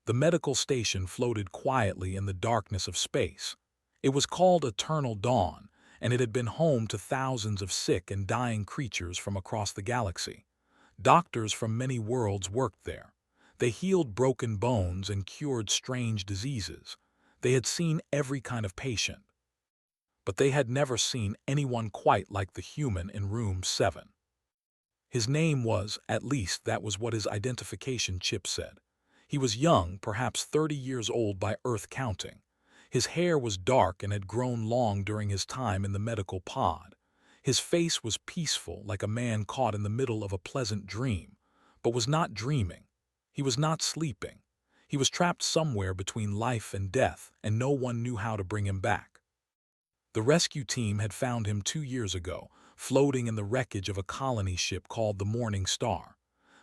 The medical station floated quietly in the darkness of space. It was called Eternal Dawn, and it had been home to thousands of sick and dying creatures from across the galaxy. Doctors from many worlds worked there. They healed broken bones and cured strange diseases. They had seen every kind of patient. But they had never seen anyone quite like the human in room 7. His name was, at least that was what his identification chip said. He was young, perhaps 30 years old by Earth counting. His hair was dark and had grown long during his time in the medical pod. His face was peaceful, like a man caught in the middle of a pleasant dream, but was not dreaming. He was not sleeping. He was trapped somewhere between life and death, and no one knew how to bring him back. The rescue team had found him 2 years ago, floating in the wreckage of a colony ship called the Morning Star.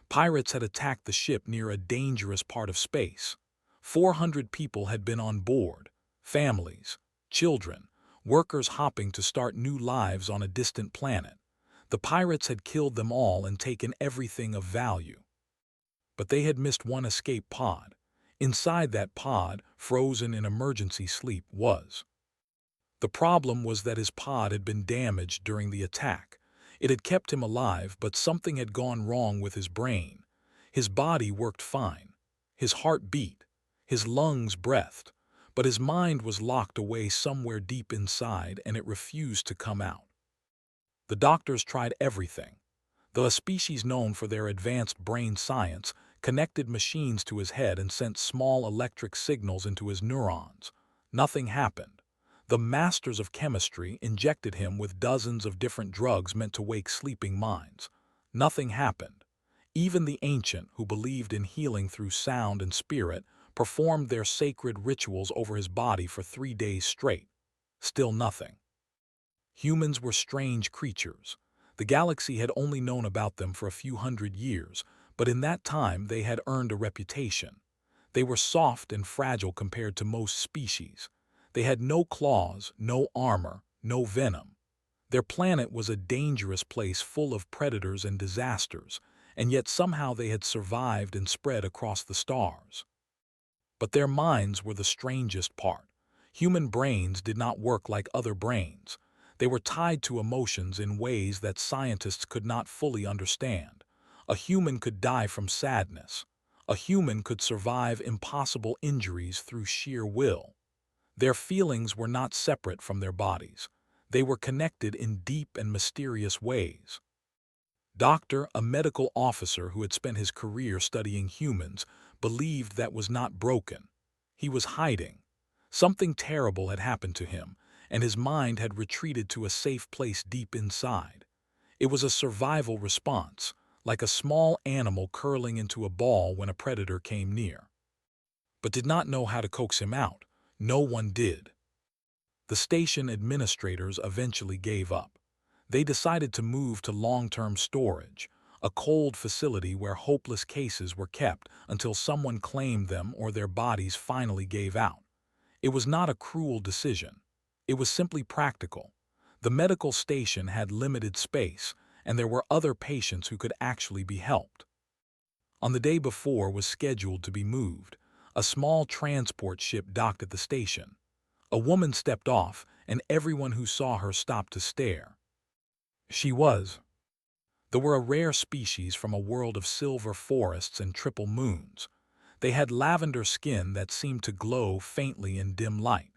Pirates had attacked the ship near a dangerous part of space. 400 people had been on board, families, children, workers hopping to start new lives on a distant planet. The pirates had killed them all and taken everything of value. But they had missed one escape pod. Inside that pod, frozen in emergency sleep, was. The problem was that his pod had been damaged during the attack. It had kept him alive, but something had gone wrong with his brain. His body worked fine. His heart beat. His lungs breathed. But his mind was locked away somewhere deep inside, and it refused to come out. The doctors tried everything. The species known for their advanced brain science connected machines to his head and sent small electric signals into his neurons. Nothing happened. The masters of chemistry injected him with dozens of different drugs meant to wake sleeping minds. Nothing happened. Even the ancient, who believed in healing through sound and spirit, performed their sacred rituals over his body for 3 days straight. Still nothing. Humans were strange creatures. The galaxy had only known about them for a few hundred years, but in that time they had earned a reputation. They were soft and fragile compared to most species. They had no claws, no armor, no venom. Their planet was a dangerous place full of predators and disasters, and yet somehow they had survived and spread across the stars. But their minds were the strangest part. Human brains did not work like other brains. They were tied to emotions in ways that scientists could not fully understand. A human could die from sadness. A human could survive impossible injuries through sheer will. Their feelings were not separate from their bodies. They were connected in deep and mysterious ways. Doctor, a medical officer who had spent his career studying humans, believed that was not broken. He was hiding. Something terrible had happened to him, and his mind had retreated to a safe place deep inside. It was a survival response, like a small animal curling into a ball when a predator came near. But did not know how to coax him out. No one did. The station administrators eventually gave up. They decided to move to long-term storage, a cold facility where hopeless cases were kept until someone claimed them or their bodies finally gave out. It was not a cruel decision. It was simply practical. The medical station had limited space, and there were other patients who could actually be helped. On the day before was scheduled to be moved. A small transport ship docked at the station. A woman stepped off, and everyone who saw her stopped to stare. She was. They were a rare species from a world of silver forests and triple moons. They had lavender skin that seemed to glow faintly in dim light.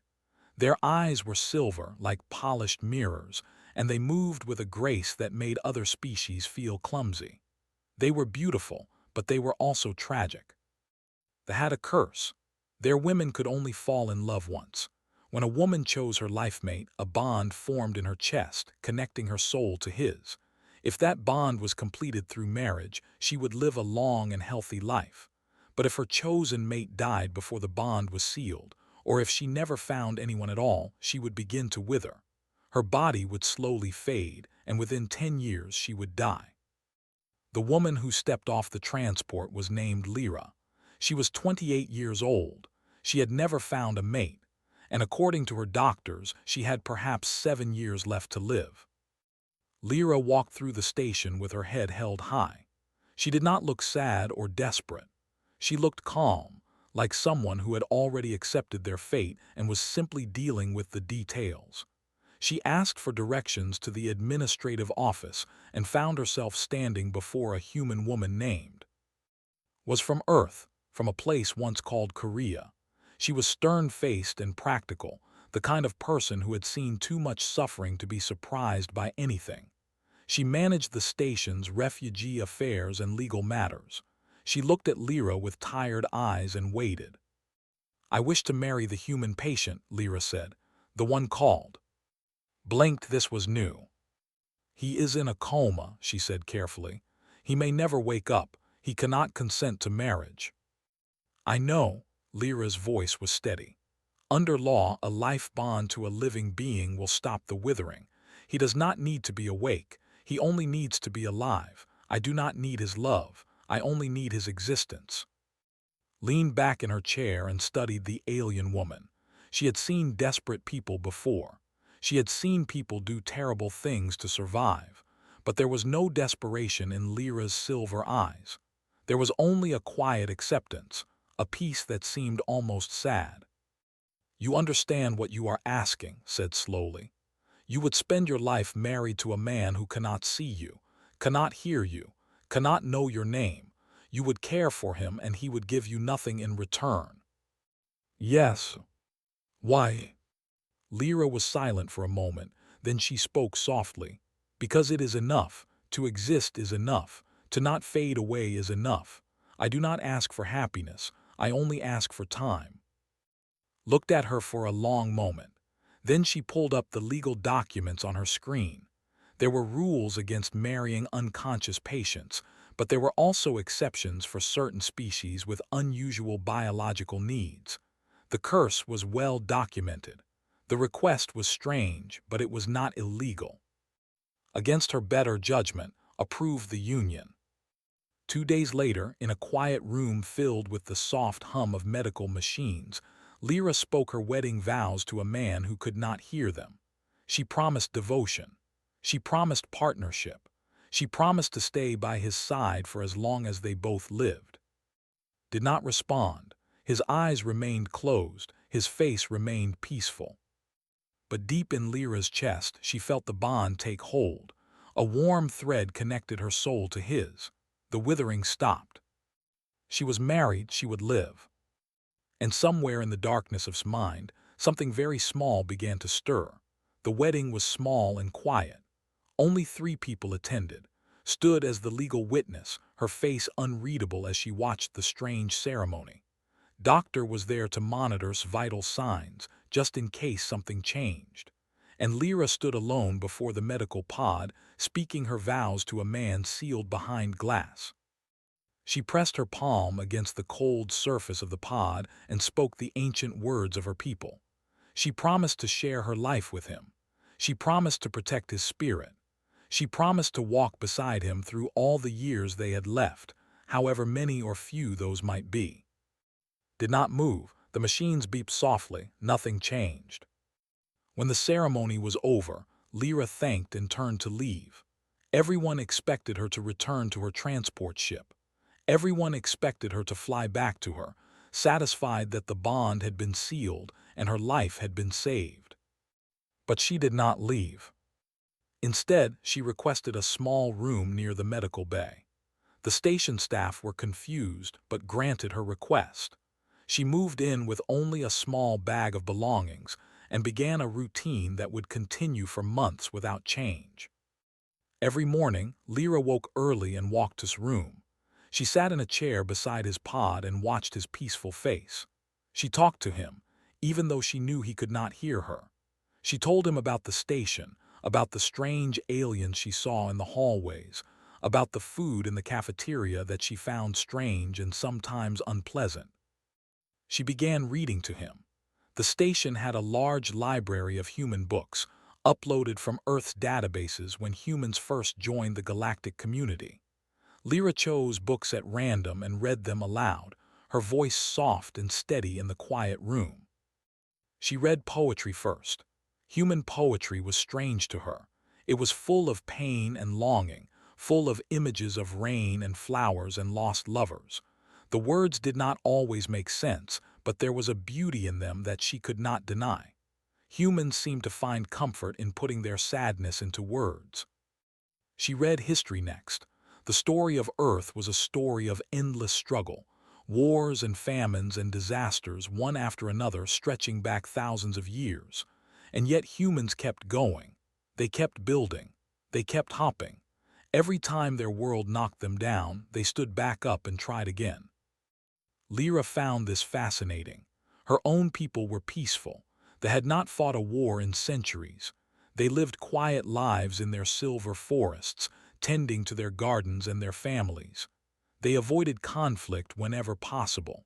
Their eyes were silver, like polished mirrors, and they moved with a grace that made other species feel clumsy. They were beautiful, but they were also tragic. They had a curse. Their women could only fall in love once. When a woman chose her life mate, a bond formed in her chest, connecting her soul to his. If that bond was completed through marriage, she would live a long and healthy life. But if her chosen mate died before the bond was sealed, or if she never found anyone at all, she would begin to wither. Her body would slowly fade, and within 10 years she would die. The woman who stepped off the transport was named Lyra. She was 28 years old. She had never found a mate, and according to her doctors, she had perhaps 7 years left to live. Lyra walked through the station with her head held high. She did not look sad or desperate. She looked calm, like someone who had already accepted their fate and was simply dealing with the details. She asked for directions to the administrative office and found herself standing before a human woman named was from Earth, from a place once called Korea. She was stern-faced and practical, the kind of person who had seen too much suffering to be surprised by anything. She managed the station's refugee affairs and legal matters. She looked at Lyra with tired eyes and waited. "I wish to marry the human patient," Lyra said. "The one called." Blinked this was new. "He is in a coma," she said carefully. "He may never wake up. He cannot consent to marriage." "I know," Lyra's voice was steady. "Under law, a life bond to a living being will stop the withering. He does not need to be awake. He only needs to be alive. I do not need his love. I only need his existence." Leaned back in her chair and studied the alien woman. She had seen desperate people before. She had seen people do terrible things to survive. But there was no desperation in Lyra's silver eyes. There was only a quiet acceptance, a peace that seemed almost sad. "You understand what you are asking," said slowly. "You would spend your life married to a man who cannot see you, cannot hear you, cannot know your name. You would care for him and he would give you nothing in return." "Yes." "Why?" Lyra was silent for a moment, then she spoke softly. "Because it is enough. To exist is enough. To not fade away is enough. I do not ask for happiness. I only ask for time." Looked at her for a long moment. Then she pulled up the legal documents on her screen. There were rules against marrying unconscious patients, but there were also exceptions for certain species with unusual biological needs. The curse was well documented. The request was strange, but it was not illegal. Against her better judgment, approved the union. 2 days later, in a quiet room filled with the soft hum of medical machines, Lyra spoke her wedding vows to a man who could not hear them. She promised devotion. She promised partnership. She promised to stay by his side for as long as they both lived. Did not respond. His eyes remained closed. His face remained peaceful. But deep in Lyra's chest, she felt the bond take hold. A warm thread connected her soul to his. The withering stopped. She was married, she would live. And somewhere in the darkness of his mind, something very small began to stir. The wedding was small and quiet. Only 3 people attended. Stood as the legal witness, her face unreadable as she watched the strange ceremony. Doctor was there to monitor vital signs, just in case something changed. And Lyra stood alone before the medical pod, speaking her vows to a man sealed behind glass. She pressed her palm against the cold surface of the pod and spoke the ancient words of her people. She promised to share her life with him. She promised to protect his spirit. She promised to walk beside him through all the years they had left, however many or few those might be. Did not move. The machines beeped softly. Nothing changed. When the ceremony was over, Lyra thanked and turned to leave. Everyone expected her to return to her transport ship. Everyone expected her to fly back to her, satisfied that the bond had been sealed and her life had been saved. But she did not leave. Instead, she requested a small room near the medical bay. The station staff were confused but granted her request. She moved in with only a small bag of belongings and began a routine that would continue for months without change. Every morning, Lyra woke early and walked to his room. She sat in a chair beside his pod and watched his peaceful face. She talked to him, even though she knew he could not hear her. She told him about the station, about the strange aliens she saw in the hallways, about the food in the cafeteria that she found strange and sometimes unpleasant. She began reading to him. The station had a large library of human books, uploaded from Earth's databases when humans first joined the galactic community. Lyra chose books at random and read them aloud, her voice soft and steady in the quiet room. She read poetry first. Human poetry was strange to her. It was full of pain and longing, full of images of rain and flowers and lost lovers. The words did not always make sense, but there was a beauty in them that she could not deny. Humans seemed to find comfort in putting their sadness into words. She read history next. The story of Earth was a story of endless struggle, wars and famines and disasters, one after another, stretching back thousands of years. And yet humans kept going. They kept building. They kept hopping. Every time their world knocked them down, they stood back up and tried again. Lyra found this fascinating. Her own people were peaceful. They had not fought a war in centuries. They lived quiet lives in their silver forests, tending to their gardens and their families. They avoided conflict whenever possible.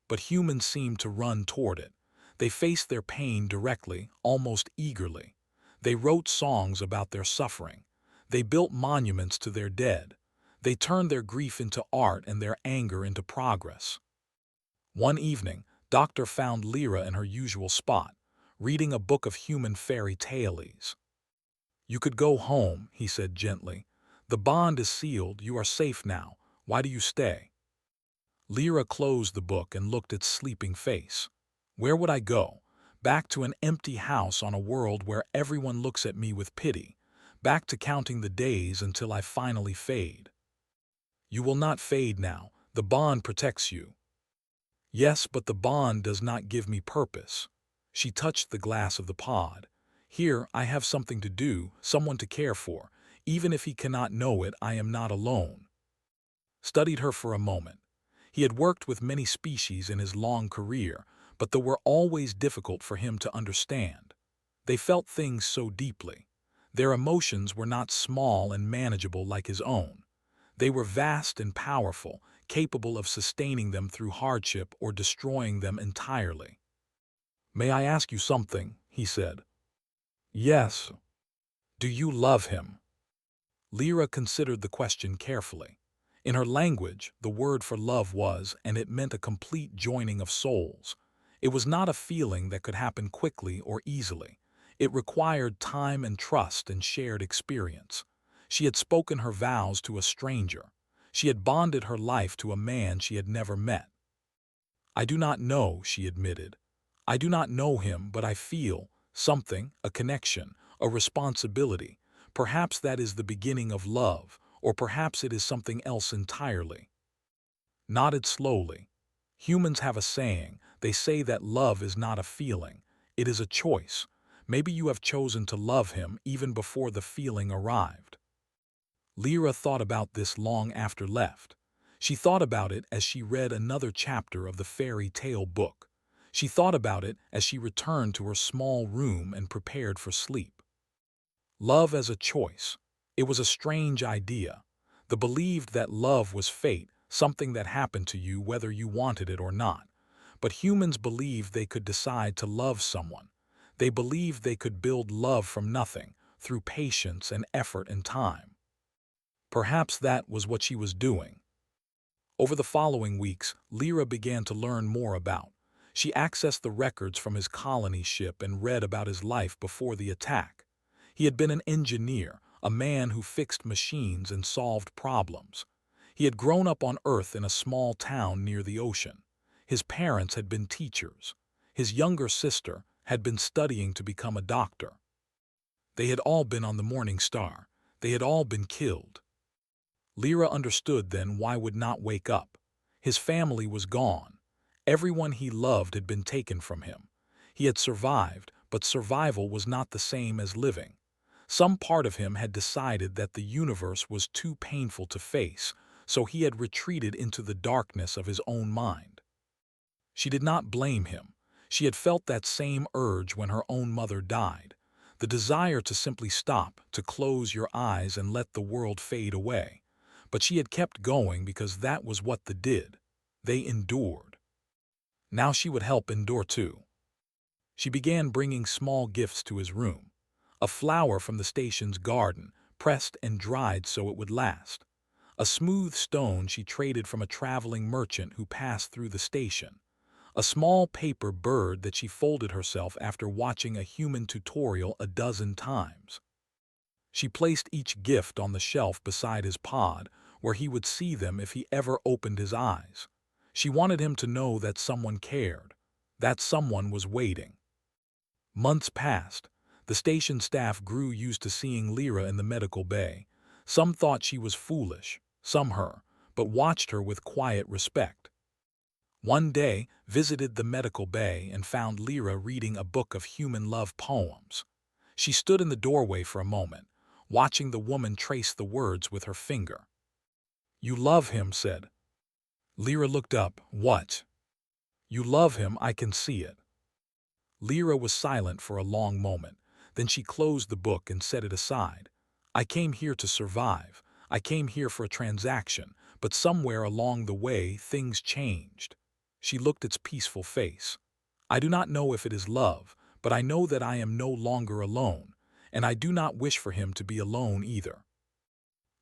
But humans seemed to run toward it. They faced their pain directly, almost eagerly. They wrote songs about their suffering. They built monuments to their dead. They turned their grief into art and their anger into progress. One evening, Doctor found Lyra in her usual spot, reading a book of human fairy tales. "You could go home," he said gently. "The bond is sealed, you are safe now. Why do you stay?" Lyra closed the book and looked at its sleeping face. "Where would I go? Back to an empty house on a world where everyone looks at me with pity. Back to counting the days until I finally fade." "You will not fade now. The bond protects you." "Yes, but the bond does not give me purpose." She touched the glass of the pod. "Here, I have something to do, someone to care for. Even if he cannot know it, I am not alone." Studied her for a moment. He had worked with many species in his long career, but they were always difficult for him to understand. They felt things so deeply. Their emotions were not small and manageable like his own. They were vast and powerful, capable of sustaining them through hardship or destroying them entirely. "May I ask you something?" he said. "Yes." "Do you love him?" Lyra considered the question carefully. In her language, the word for love was, and it meant a complete joining of souls. It was not a feeling that could happen quickly or easily. It required time and trust and shared experience. She had spoken her vows to a stranger. She had bonded her life to a man she had never met. "I do not know," she admitted. "I do not know him, but I feel something, a connection, a responsibility. Perhaps that is the beginning of love, or perhaps it is something else entirely." Nodded slowly. "Humans have a saying. They say that love is not a feeling. It is a choice. Maybe you have chosen to love him even before the feeling arrived." Lyra thought about this long after left. She thought about it as she read another chapter of the fairy tale book. She thought about it as she returned to her small room and prepared for sleep. Love as a choice. It was a strange idea. The believed that love was fate, something that happened to you whether you wanted it or not. But humans believed they could decide to love someone. They believed they could build love from nothing, through patience and effort and time. Perhaps that was what she was doing. Over the following weeks, Lyra began to learn more about. She accessed the records from his colony ship and read about his life before the attack. He had been an engineer, a man who fixed machines and solved problems. He had grown up on Earth in a small town near the ocean. His parents had been teachers. His younger sister had been studying to become a doctor. They had all been on the Morning Star. They had all been killed. Lyra understood then why would not wake up. His family was gone. Everyone he loved had been taken from him. He had survived, but survival was not the same as living. Some part of him had decided that the universe was too painful to face, so he had retreated into the darkness of his own mind. She did not blame him. She had felt that same urge when her own mother died. The desire to simply stop, to close your eyes and let the world fade away. But she had kept going because that was what they did. They endured. Now she would help endure too. She began bringing small gifts to his room. A flower from the station's garden, pressed and dried so it would last. A smooth stone she traded from a traveling merchant who passed through the station. A small paper bird that she folded herself after watching a human tutorial a dozen times. She placed each gift on the shelf beside his pod, where he would see them if he ever opened his eyes. She wanted him to know that someone cared, that someone was waiting. Months passed. The station staff grew used to seeing Lyra in the medical bay. Some thought she was foolish, some her, but watched her with quiet respect. One day, visited the medical bay and found Lyra reading a book of human love poems. She stood in the doorway for a moment, watching the woman trace the words with her finger. "You love him," said. Lyra looked up. "What?" "You love him, I can see it." Lyra was silent for a long moment. Then she closed the book and set it aside. "I came here to survive. I came here for a transaction, but somewhere along the way things changed." She looked its peaceful face. "I do not know if it is love, but I know that I am no longer alone, and I do not wish for him to be alone either."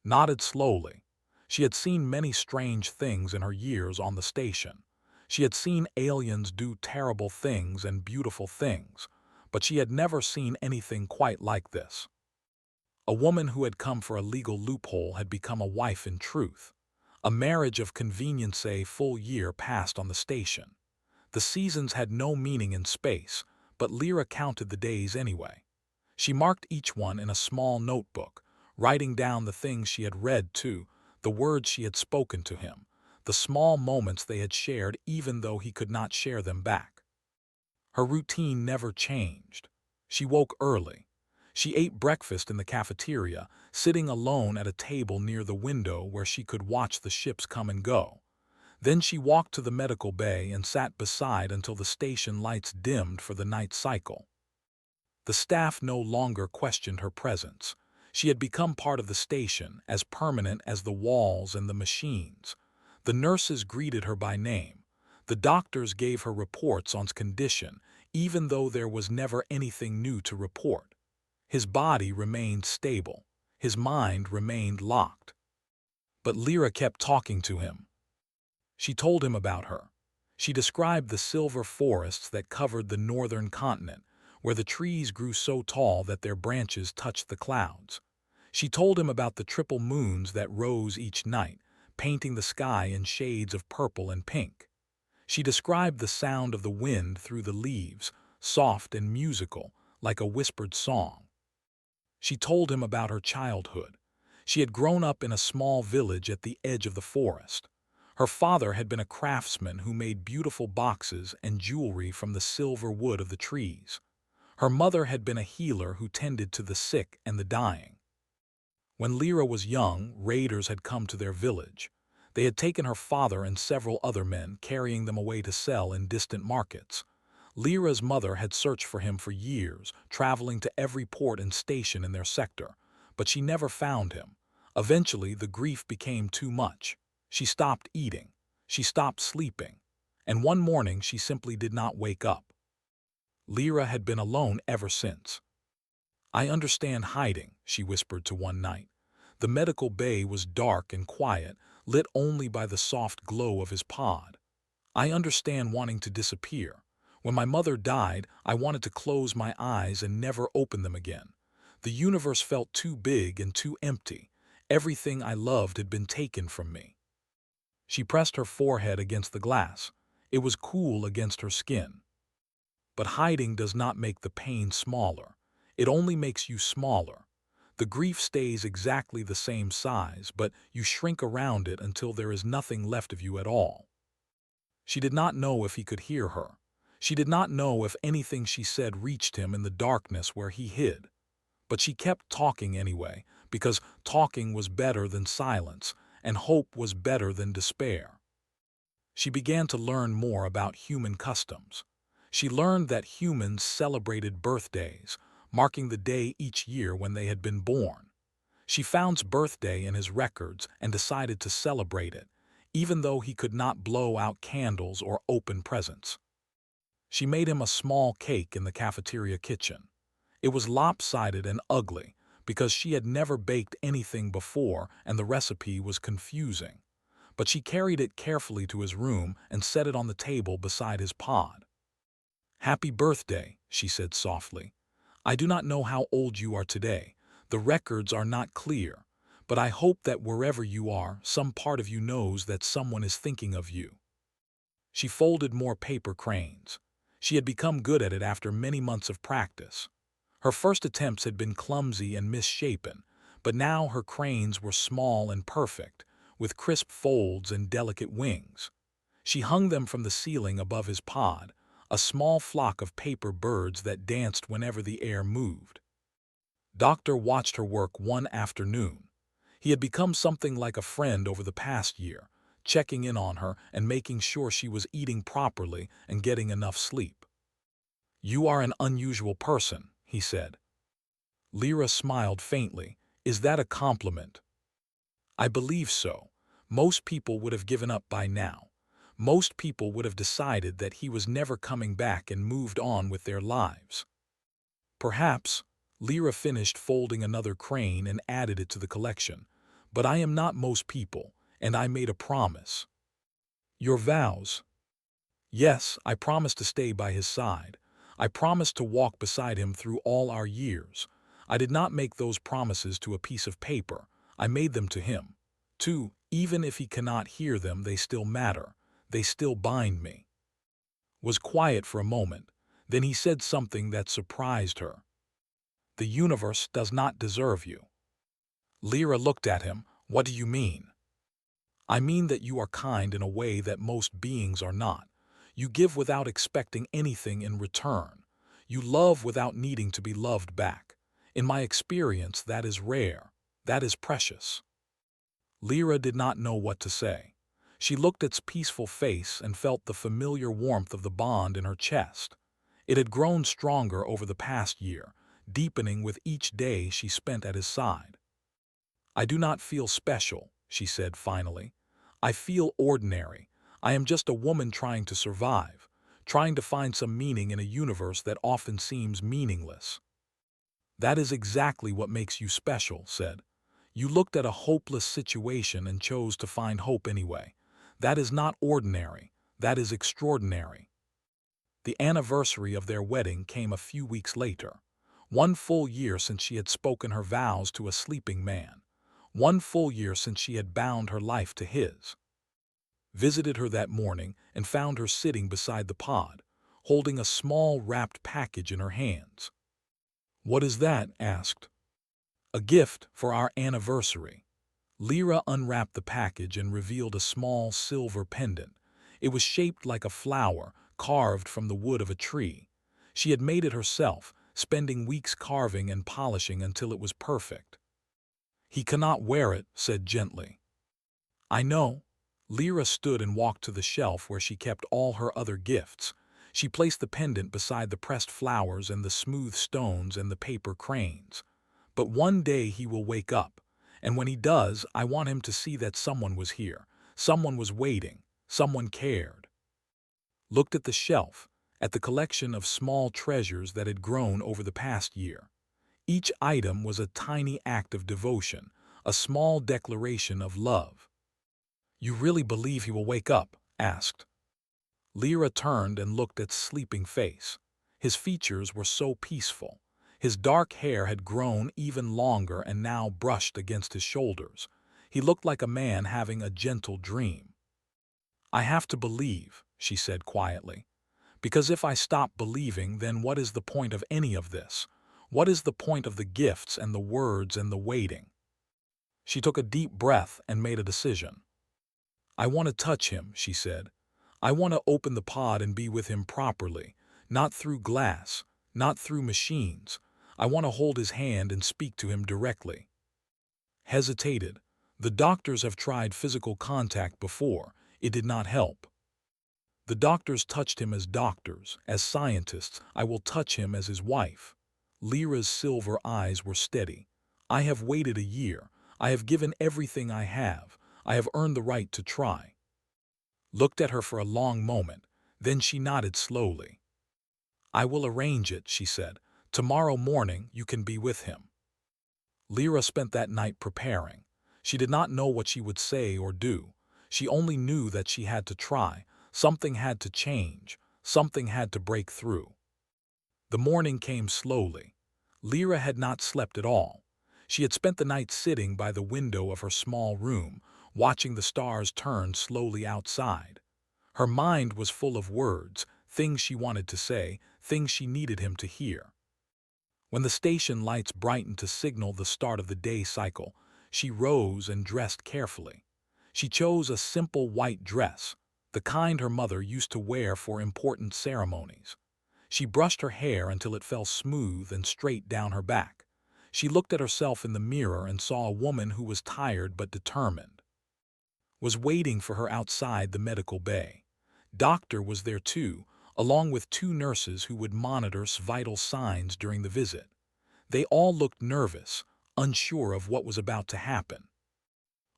Nodded slowly. She had seen many strange things in her years on the station. She had seen aliens do terrible things and beautiful things, but she had never seen anything quite like this. A woman who had come for a legal loophole had become a wife in truth. A marriage of convenience. A full year passed on the station. The seasons had no meaning in space, but Lyra counted the days anyway. She marked each one in a small notebook, writing down the things she had read too, the words she had spoken to him, the small moments they had shared even though he could not share them back. Her routine never changed. She woke early. She ate breakfast in the cafeteria, sitting alone at a table near the window where she could watch the ships come and go. Then she walked to the medical bay and sat beside until the station lights dimmed for the night cycle. The staff no longer questioned her presence. She had become part of the station, as permanent as the walls and the machines. The nurses greeted her by name. The doctors gave her reports on his condition, even though there was never anything new to report. His body remained stable. His mind remained locked. But Lyra kept talking to him. She told him about her. She described the silver forests that covered the northern continent, where the trees grew so tall that their branches touched the clouds. She told him about the triple moons that rose each night, painting the sky in shades of purple and pink. She described the sound of the wind through the leaves, soft and musical, like a whispered song. She told him about her childhood. She had grown up in a small village at the edge of the forest. Her father had been a craftsman who made beautiful boxes and jewelry from the silver wood of the trees. Her mother had been a healer who tended to the sick and the dying. When Lyra was young, raiders had come to their village. They had taken her father and several other men, carrying them away to sell in distant markets. Lyra's mother had searched for him for years, traveling to every port and station in their sector, but she never found him. Eventually, the grief became too much. She stopped eating. She stopped sleeping. And one morning, she simply did not wake up. Lyra had been alone ever since. "I understand hiding," she whispered to one night. The medical bay was dark and quiet, lit only by the soft glow of his pod. "I understand wanting to disappear. When my mother died, I wanted to close my eyes and never open them again. The universe felt too big and too empty. Everything I loved had been taken from me." She pressed her forehead against the glass. It was cool against her skin. But hiding does not make the pain smaller. It only makes you smaller. The grief stays exactly the same size, but you shrink around it until there is nothing left of you at all. She did not know if he could hear her. She did not know if anything she said reached him in the darkness where he hid. But she kept talking anyway, because talking was better than silence, and hope was better than despair. She began to learn more about human customs. She learned that humans celebrated birthdays, marking the day each year when they had been born. She found his birthday in his records and decided to celebrate it, even though he could not blow out candles or open presents. She made him a small cake in the cafeteria kitchen. It was lopsided and ugly because she had never baked anything before and the recipe was confusing. But she carried it carefully to his room and set it on the table beside his pod. "Happy birthday," she said softly. "I do not know how old you are today. The records are not clear. But I hope that wherever you are, some part of you knows that someone is thinking of you." She folded more paper cranes. She had become good at it after many months of practice. Her first attempts had been clumsy and misshapen, but now her cranes were small and perfect, with crisp folds and delicate wings. She hung them from the ceiling above his pod, a small flock of paper birds that danced whenever the air moved. Doctor watched her work one afternoon. He had become something like a friend over the past year, checking in on her and making sure she was eating properly and getting enough sleep. "You are an unusual person," he said. Lyra smiled faintly. "Is that a compliment?" "I believe so. Most people would have given up by now. Most people would have decided that he was never coming back and moved on with their lives." "Perhaps." Lyra finished folding another crane and added it to the collection. "But I am not most people, and I made a promise." "Your vows?" "Yes, I promised to stay by his side. I promised to walk beside him through all our years. I did not make those promises to a piece of paper. I made them to him. Even if he cannot hear them, they still matter. They still bind me." Was quiet for a moment. Then he said something that surprised her. "The universe does not deserve you." Lyra looked at him. "What do you mean?" "I mean that you are kind in a way that most beings are not. You give without expecting anything in return. You love without needing to be loved back. In my experience, that is rare. That is precious." Lyra did not know what to say. She looked at its peaceful face and felt the familiar warmth of the bond in her chest. It had grown stronger over the past year, deepening with each day she spent at his side. "I do not feel special," she said finally. "I feel ordinary. I am just a woman trying to survive, trying to find some meaning in a universe that often seems meaningless." "That is exactly what makes you special," said. "You looked at a hopeless situation and chose to find hope anyway. That is not ordinary. That is extraordinary." The anniversary of their wedding came a few weeks later. 1 full year since she had spoken her vows to a sleeping man. 1 full year since she had bound her life to his. Visited her that morning and found her sitting beside the pod, holding a small wrapped package in her hands. "What is that?" asked. "A gift for our anniversary." Lyra unwrapped the package and revealed a small silver pendant. It was shaped like a flower, carved from the wood of a tree. She had made it herself, spending weeks carving and polishing until it was perfect. "He cannot wear it," said gently. "I know." Lyra stood and walked to the shelf where she kept all her other gifts. She placed the pendant beside the pressed flowers and the smooth stones and the paper cranes. "But one day he will wake up, and when he does, I want him to see that someone was here, someone was waiting, someone cared." Looked at the shelf, at the collection of small treasures that had grown over the past year. Each item was a tiny act of devotion, a small declaration of love. "You really believe he will wake up?" asked. Lyra turned and looked at sleeping face. His features were so peaceful. His dark hair had grown even longer and now brushed against his shoulders. He looked like a man having a gentle dream. "I have to believe," she said quietly. "Because if I stop believing, then what is the point of any of this? What is the point of the gifts and the words and the waiting?" She took a deep breath and made a decision. "I want to touch him," she said. "I want to open the pod and be with him properly, not through glass, not through machines. I want to hold his hand and speak to him directly." Hesitated. "The doctors have tried physical contact before. It did not help." "The doctors touched him as doctors, as scientists. I will touch him as his wife." Lyra's silver eyes were steady. "I have waited a year. I have given everything I have. I have earned the right to try." Looked at her for a long moment. Then she nodded slowly. "I will arrange it," she said. "Tomorrow morning you can be with him." Lyra spent that night preparing. She did not know what she would say or do. She only knew that she had to try. Something had to change. Something had to break through. The morning came slowly. Lyra had not slept at all. She had spent the night sitting by the window of her small room, watching the stars turn slowly outside. Her mind was full of words, things she wanted to say, things she needed him to hear. When the station lights brightened to signal the start of the day cycle, she rose and dressed carefully. She chose a simple white dress, the kind her mother used to wear for important ceremonies. She brushed her hair until it fell smooth and straight down her back. She looked at herself in the mirror and saw a woman who was tired but determined. Was waiting for her outside the medical bay. Doctor was there too, along with two nurses who would monitor vital signs during the visit. They all looked nervous, unsure of what was about to happen.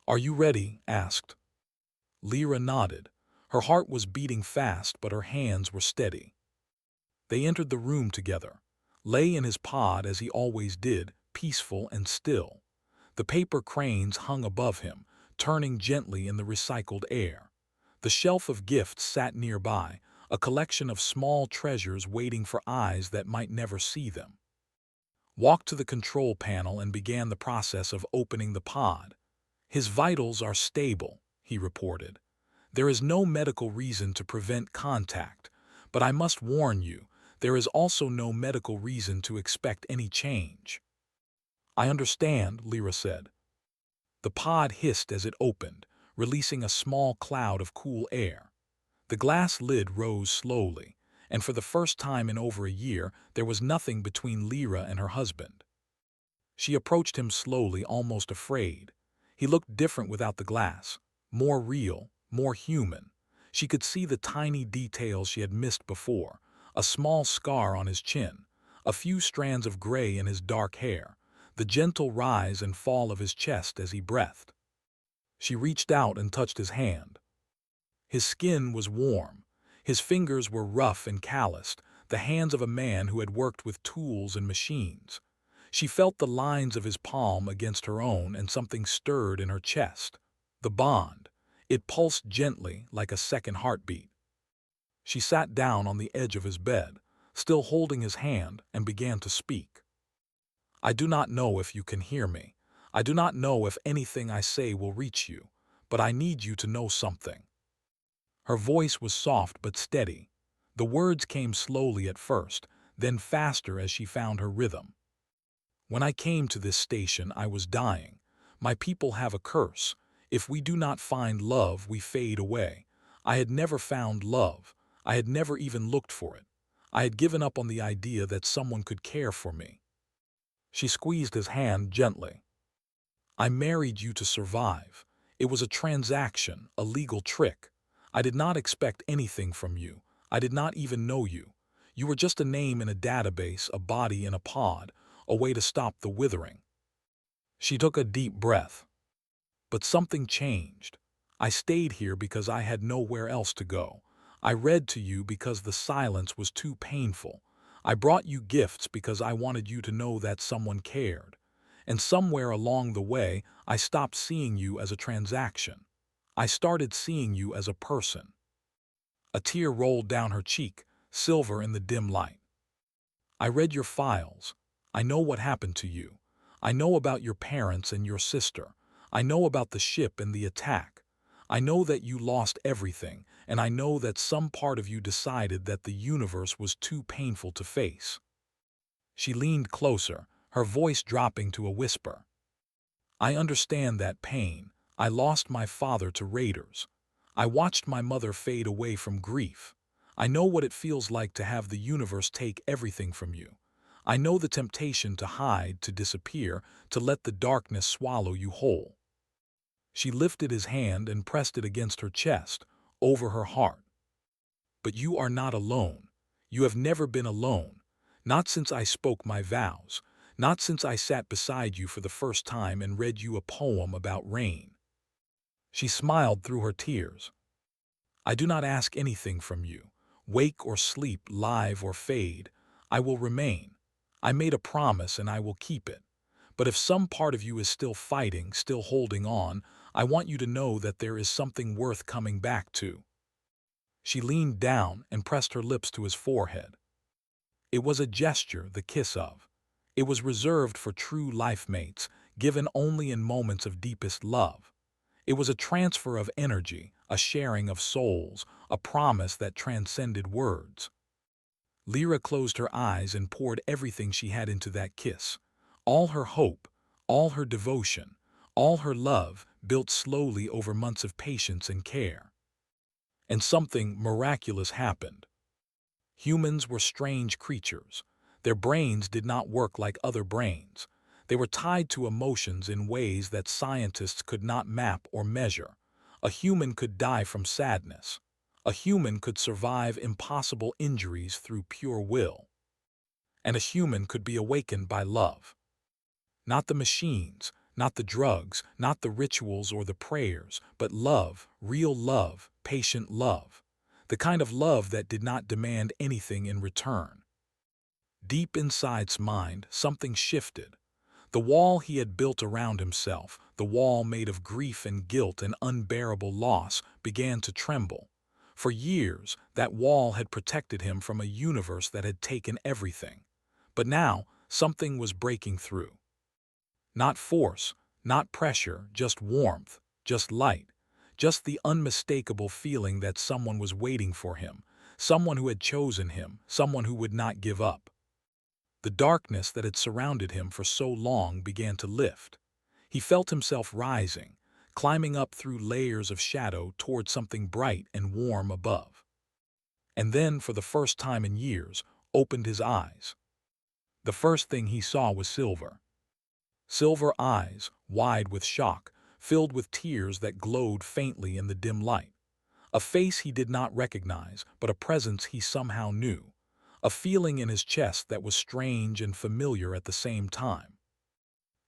"Are you ready?" asked. Lyra nodded. Her heart was beating fast, but her hands were steady. They entered the room together. Lay in his pod as he always did, peaceful and still. The paper cranes hung above him, turning gently in the recycled air. The shelf of gifts sat nearby, a collection of small treasures waiting for eyes that might never see them. Walked to the control panel and began the process of opening the pod. "His vitals are stable," he reported. "There is no medical reason to prevent contact, but I must warn you, there is also no medical reason to expect any change." "I understand," Lyra said. The pod hissed as it opened, releasing a small cloud of cool air. The glass lid rose slowly, and for the first time in over a year, there was nothing between Lyra and her husband. She approached him slowly, almost afraid. He looked different without the glass, more real, more human. She could see the tiny details she had missed before, a small scar on his chin, a few strands of gray in his dark hair, the gentle rise and fall of his chest as he breathed. She reached out and touched his hand. His skin was warm. His fingers were rough and calloused, the hands of a man who had worked with tools and machines. She felt the lines of his palm against her own, and something stirred in her chest. The bond. It pulsed gently, like a second heartbeat. She sat down on the edge of his bed, still holding his hand, and began to speak. "I do not know if you can hear me. I do not know if anything I say will reach you, but I need you to know something." Her voice was soft but steady. The words came slowly at first, then faster as she found her rhythm. "When I came to this station, I was dying. My people have a curse. If we do not find love, we fade away. I had never found love. I had never even looked for it. I had given up on the idea that someone could care for me." She squeezed his hand gently. "I married you to survive. It was a transaction, a legal trick. I did not expect anything from you. I did not even know you. You were just a name in a database, a body in a pod, a way to stop the withering." She took a deep breath. "But something changed. I stayed here because I had nowhere else to go. I read to you because the silence was too painful. I brought you gifts because I wanted you to know that someone cared. And somewhere along the way, I stopped seeing you as a transaction. I started seeing you as a person." A tear rolled down her cheek, silver in the dim light. "I read your files. I know what happened to you. I know about your parents and your sister. I know about the ship and the attack. I know that you lost everything, and I know that some part of you decided that the universe was too painful to face." She leaned closer, her voice dropping to a whisper. "I understand that pain. I lost my father to raiders. I watched my mother fade away from grief. I know what it feels like to have the universe take everything from you. I know the temptation to hide, to disappear, to let the darkness swallow you whole." She lifted his hand and pressed it against her chest, over her heart. "But you are not alone. You have never been alone. Not since I spoke my vows. Not since I sat beside you for the first time and read you a poem about rain." She smiled through her tears. "I do not ask anything from you. Wake or sleep, live or fade, I will remain. I made a promise and I will keep it. But if some part of you is still fighting, still holding on, I want you to know that there is something worth coming back to." She leaned down and pressed her lips to his forehead. It was a gesture, the kiss of. It was reserved for true life mates, given only in moments of deepest love. It was a transfer of energy, a sharing of souls, a promise that transcended words. Lyra closed her eyes and poured everything she had into that kiss. All her hope, all her devotion, all her love built slowly over months of patience and care. And something miraculous happened. Humans were strange creatures. Their brains did not work like other brains. They were tied to emotions in ways that scientists could not map or measure. A human could die from sadness. A human could survive impossible injuries through pure will. And a human could be awakened by love. Not the machines, not the drugs, not the rituals or the prayers, but love, real love, patient love. The kind of love that did not demand anything in return. Deep inside's mind, something shifted. The wall he had built around himself, the wall made of grief and guilt and unbearable loss, began to tremble. For years, that wall had protected him from a universe that had taken everything. But now, something was breaking through. Not force, not pressure, just warmth, just light, just the unmistakable feeling that someone was waiting for him, someone who had chosen him, someone who would not give up. The darkness that had surrounded him for so long began to lift. He felt himself rising, climbing up through layers of shadow toward something bright and warm above. And then, for the first time in years, opened his eyes. The first thing he saw was Silver. Silver eyes, wide with shock, filled with tears that glowed faintly in the dim light. A face he did not recognize, but a presence he somehow knew. A feeling in his chest that was strange and familiar at the same time.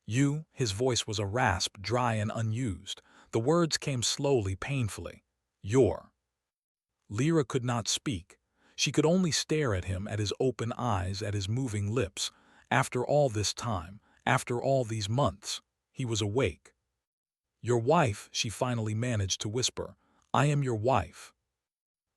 You, his voice was a rasp, dry and unused. The words came slowly, painfully. Your. Lyra could not speak. She could only stare at him, at his open eyes, at his moving lips. After all this time, after all these months, he was awake. Your wife, she finally managed to whisper. I am your wife.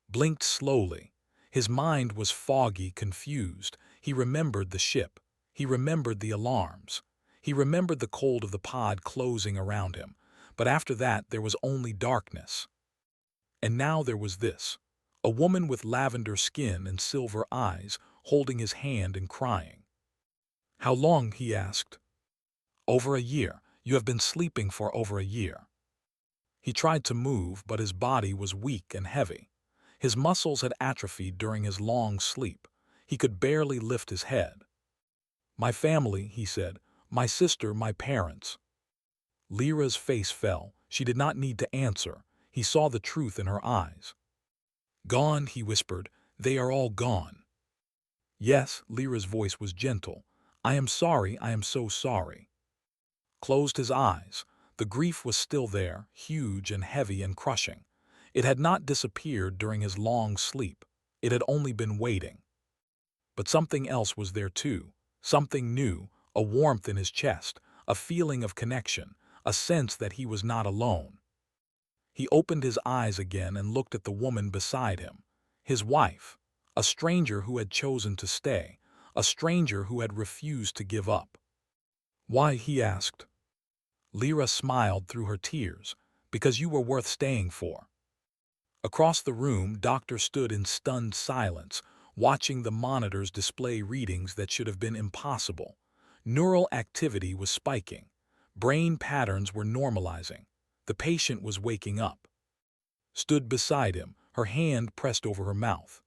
Blinked slowly. His mind was foggy, confused. He remembered the ship. He remembered the alarms. He remembered the cold of the pod closing around him. But after that, there was only darkness. And now there was this. A woman with lavender skin and silver eyes, holding his hand and crying. How long? He asked. Over a year. You have been sleeping for over a year. He tried to move, but his body was weak and heavy. His muscles had atrophied during his long sleep. He could barely lift his head. My family, he said. My sister, my parents. Lyra's face fell. She did not need to answer. He saw the truth in her eyes. Gone, he whispered. They are all gone. Yes, Lyra's voice was gentle. I am sorry, I am so sorry. Closed his eyes. The grief was still there, huge and heavy and crushing. It had not disappeared during his long sleep. It had only been waiting. But something else was there too. Something new, a warmth in his chest, a feeling of connection, a sense that he was not alone. He opened his eyes again and looked at the woman beside him. His wife. A stranger who had chosen to stay. A stranger who had refused to give up. Why? He asked. Lyra smiled through her tears. Because you were worth staying for. Across the room, Doctor stood in stunned silence, watching the monitors display readings that should have been impossible. Neural activity was spiking. Brain patterns were normalizing. The patient was waking up. Stood beside him, her hand pressed over her mouth.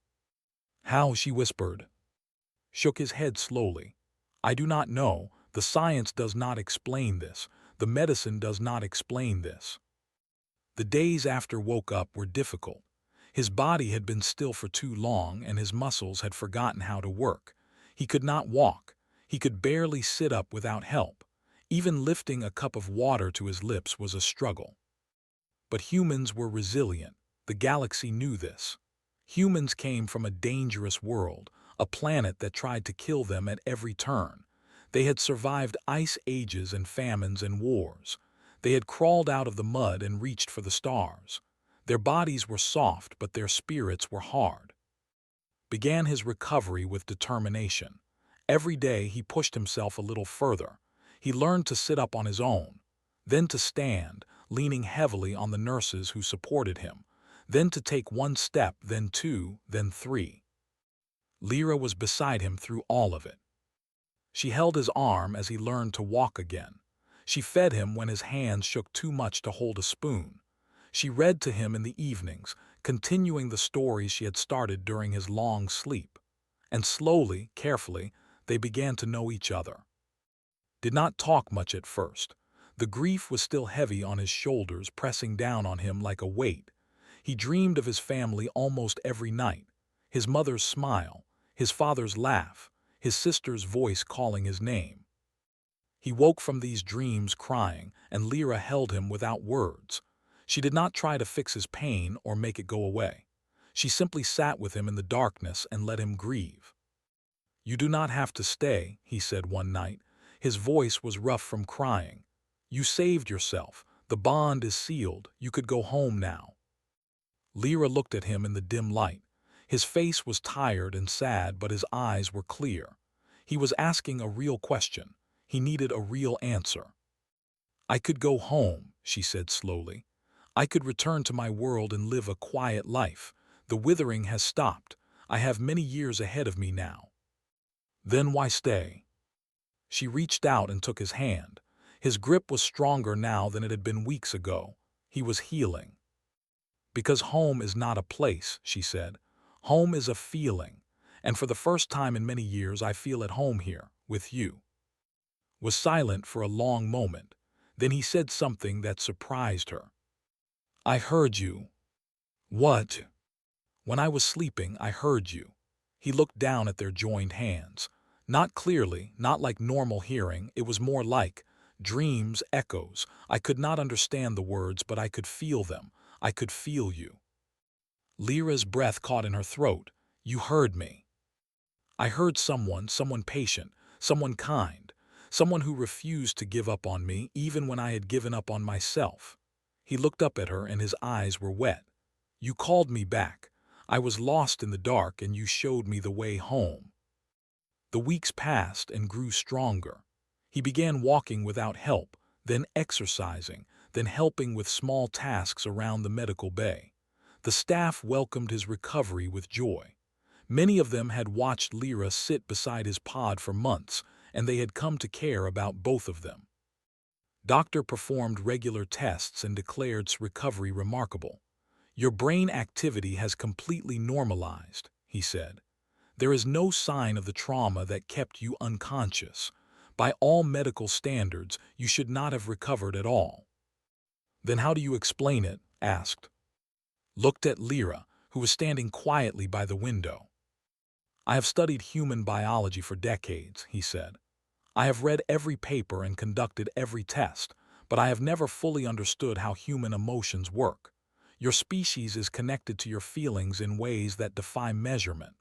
How? She whispered. Shook his head slowly. I do not know. The science does not explain this. The medicine does not explain this. The days after woke up were difficult. His body had been still for too long and his muscles had forgotten how to work. He could not walk. He could barely sit up without help. Even lifting a cup of water to his lips was a struggle. But humans were resilient. The galaxy knew this. Humans came from a dangerous world, a planet that tried to kill them at every turn. They had survived ice ages and famines and wars. They had crawled out of the mud and reached for the stars. Their bodies were soft, but their spirits were hard. Began his recovery with determination. Every day he pushed himself a little further. He learned to sit up on his own, then to stand, leaning heavily on the nurses who supported him, then to take one step, then two, then three. Lyra was beside him through all of it. She held his arm as he learned to walk again. She fed him when his hands shook too much to hold a spoon. She read to him in the evenings, continuing the stories she had started during his long sleep. And slowly, carefully, they began to know each other. Did not talk much at first. The grief was still heavy on his shoulders, pressing down on him like a weight. He dreamed of his family almost every night, his mother's smile, his father's laugh, his sister's voice calling his name. He woke from these dreams crying, and Lyra held him without words. She did not try to fix his pain or make it go away. She simply sat with him in the darkness and let him grieve. "You do not have to stay," he said one night. His voice was rough from crying. "You saved yourself. The bond is sealed. You could go home now." Lyra looked at him in the dim light. His face was tired and sad, but his eyes were clear. He was asking a real question. He needed a real answer. "I could go home," she said slowly. "I could return to my world and live a quiet life. The withering has stopped. I have many years ahead of me now." "Then why stay?" She reached out and took his hand. His grip was stronger now than it had been weeks ago. He was healing. "Because home is not a place," she said. "Home is a feeling. And for the first time in many years, I feel at home here, with you." Was silent for a long moment. Then he said something that surprised her. "I heard you." "What?" "When I was sleeping, I heard you." He looked down at their joined hands. Not clearly, not like normal hearing, it was more like dreams, echoes. I could not understand the words, but I could feel them. I could feel you. Lyra's breath caught in her throat. "You heard me." "I heard someone patient, someone kind, someone who refused to give up on me even when I had given up on myself." He looked up at her and his eyes were wet. "You called me back. I was lost in the dark and you showed me the way home." The weeks passed and grew stronger. He began walking without help, then exercising, then helping with small tasks around the medical bay. The staff welcomed his recovery with joy. Many of them had watched Lyra sit beside his pod for months, and they had come to care about both of them. Doctor performed regular tests and declared recovery remarkable. "Your brain activity has completely normalized," he said. "There is no sign of the trauma that kept you unconscious. By all medical standards, you should not have recovered at all." "Then how do you explain it?" asked. Looked at Lyra, who was standing quietly by the window. "I have studied human biology for decades," he said. "I have read every paper and conducted every test, but I have never fully understood how human emotions work. Your species is connected to your feelings in ways that defy measurement.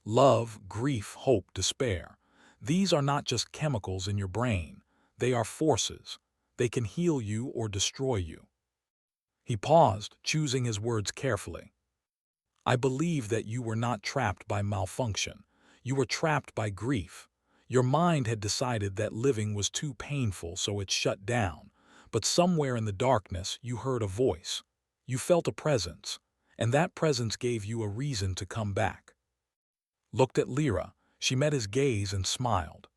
Love, grief, hope, despair. These are not just chemicals in your brain. They are forces. They can heal you or destroy you." He paused, choosing his words carefully. "I believe that you were not trapped by malfunction. You were trapped by grief. Your mind had decided that living was too painful, so it shut down. But somewhere in the darkness, you heard a voice. You felt a presence, and that presence gave you a reason to come back." Looked at Lyra. She met his gaze and smiled.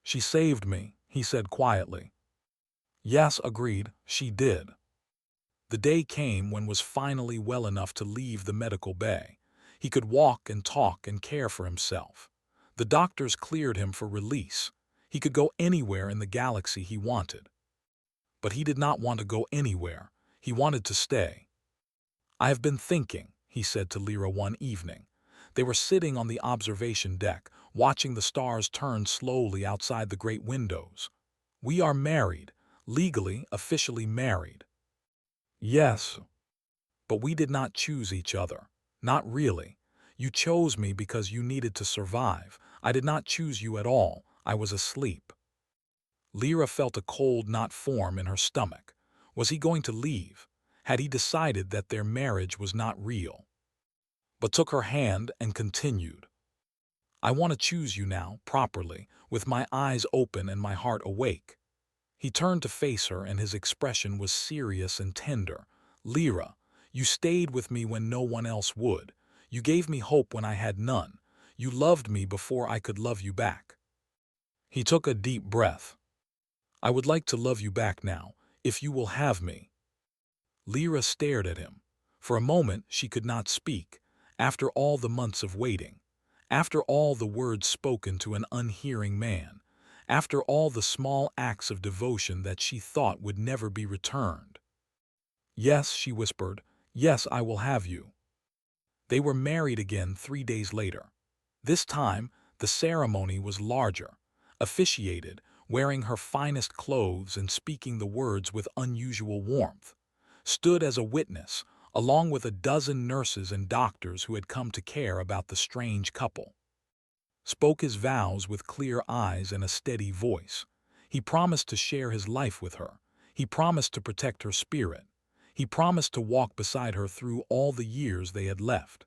"She saved me," he said quietly. "Yes," agreed, "she did." The day came when was finally well enough to leave the medical bay. He could walk and talk and care for himself. The doctors cleared him for release. He could go anywhere in the galaxy he wanted. But he did not want to go anywhere. He wanted to stay. "I have been thinking," he said to Lyra one evening. They were sitting on the observation deck, watching the stars turn slowly outside the great windows. "We are married, legally, officially married." "Yes." "But we did not choose each other. Not really. You chose me because you needed to survive. I did not choose you at all. I was asleep." Lyra felt a cold knot form in her stomach. Was he going to leave? Had he decided that their marriage was not real? But took her hand and continued. "I want to choose you now, properly, with my eyes open and my heart awake. He turned to face her, and his expression was serious and tender. "Lyra, you stayed with me when no one else would. You gave me hope when I had none. You loved me before I could love you back." He took a deep breath. "I would like to love you back now, if you will have me." Lyra stared at him. For a moment she could not speak, after all the months of waiting, after all the words spoken to an unhearing man, after all the small acts of devotion that she thought would never be returned. "Yes," she whispered, "yes, I will have you." They were married again 3 days later. This time, the ceremony was larger, officiated, wearing her finest clothes and speaking the words with unusual warmth. Stood as a witness, along with a dozen nurses and doctors who had come to care about the strange couple. Spoke his vows with clear eyes and a steady voice. He promised to share his life with her. He promised to protect her spirit. He promised to walk beside her through all the years they had left.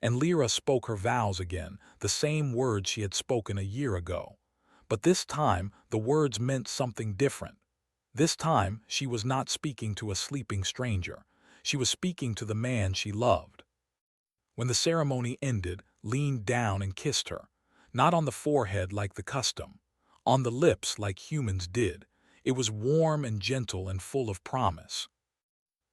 And Lyra spoke her vows again, the same words she had spoken a year ago. But this time, the words meant something different. This time, she was not speaking to a sleeping stranger. She was speaking to the man she loved. When the ceremony ended, leaned down and kissed her, not on the forehead like the custom, on the lips like humans did. It was warm and gentle and full of promise.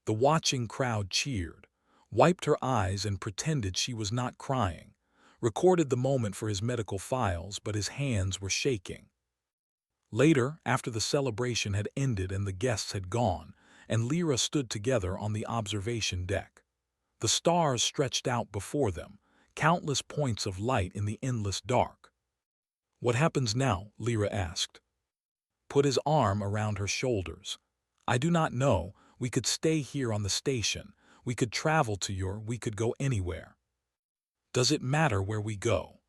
The watching crowd cheered, wiped her eyes and pretended she was not crying, recorded the moment for his medical files, but his hands were shaking. Later, after the celebration had ended and the guests had gone, and Lyra stood together on the observation deck. The stars stretched out before them, countless points of light in the endless dark. "What happens now?" Lyra asked. Put his arm around her shoulders. "I do not know. We could stay here on the station. We could travel to we could go anywhere." "Does it matter where we go?"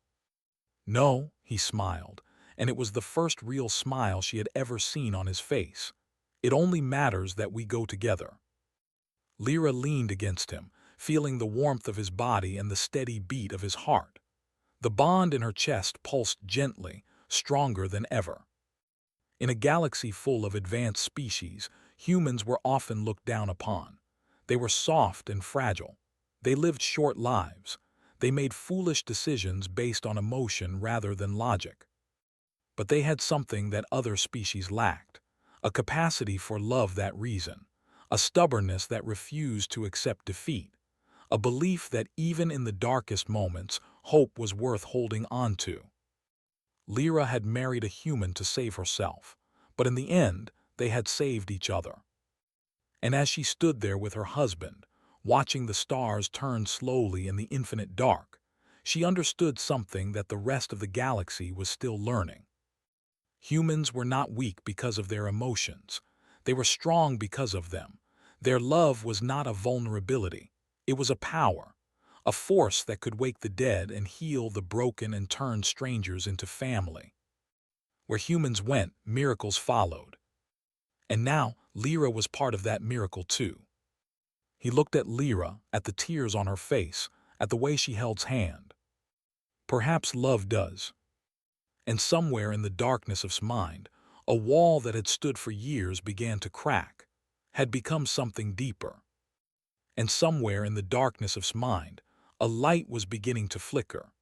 "No," he smiled, and it was the first real smile she had ever seen on his face. "It only matters that we go together." Lyra leaned against him, feeling the warmth of his body and the steady beat of his heart. The bond in her chest pulsed gently, stronger than ever. In a galaxy full of advanced species, humans were often looked down upon. They were soft and fragile. They lived short lives. They made foolish decisions based on emotion rather than logic. But they had something that other species lacked, a capacity for love that reason, a stubbornness that refused to accept defeat, a belief that even in the darkest moments, hope was worth holding on to. Lyra had married a human to save herself, but in the end, they had saved each other. And as she stood there with her husband, watching the stars turn slowly in the infinite dark, she understood something that the rest of the galaxy was still learning. Humans were not weak because of their emotions. They were strong because of them. Their love was not a vulnerability. It was a power, a force that could wake the dead and heal the broken and turn strangers into family. Where humans went, miracles followed. And now, Lyra was part of that miracle too. He looked at Lyra, at the tears on her face, at the way she held his hand. Perhaps love does. And somewhere in the darkness of his mind, a wall that had stood for years began to crack, had become something deeper. And somewhere in the darkness of his mind, a light was beginning to flicker.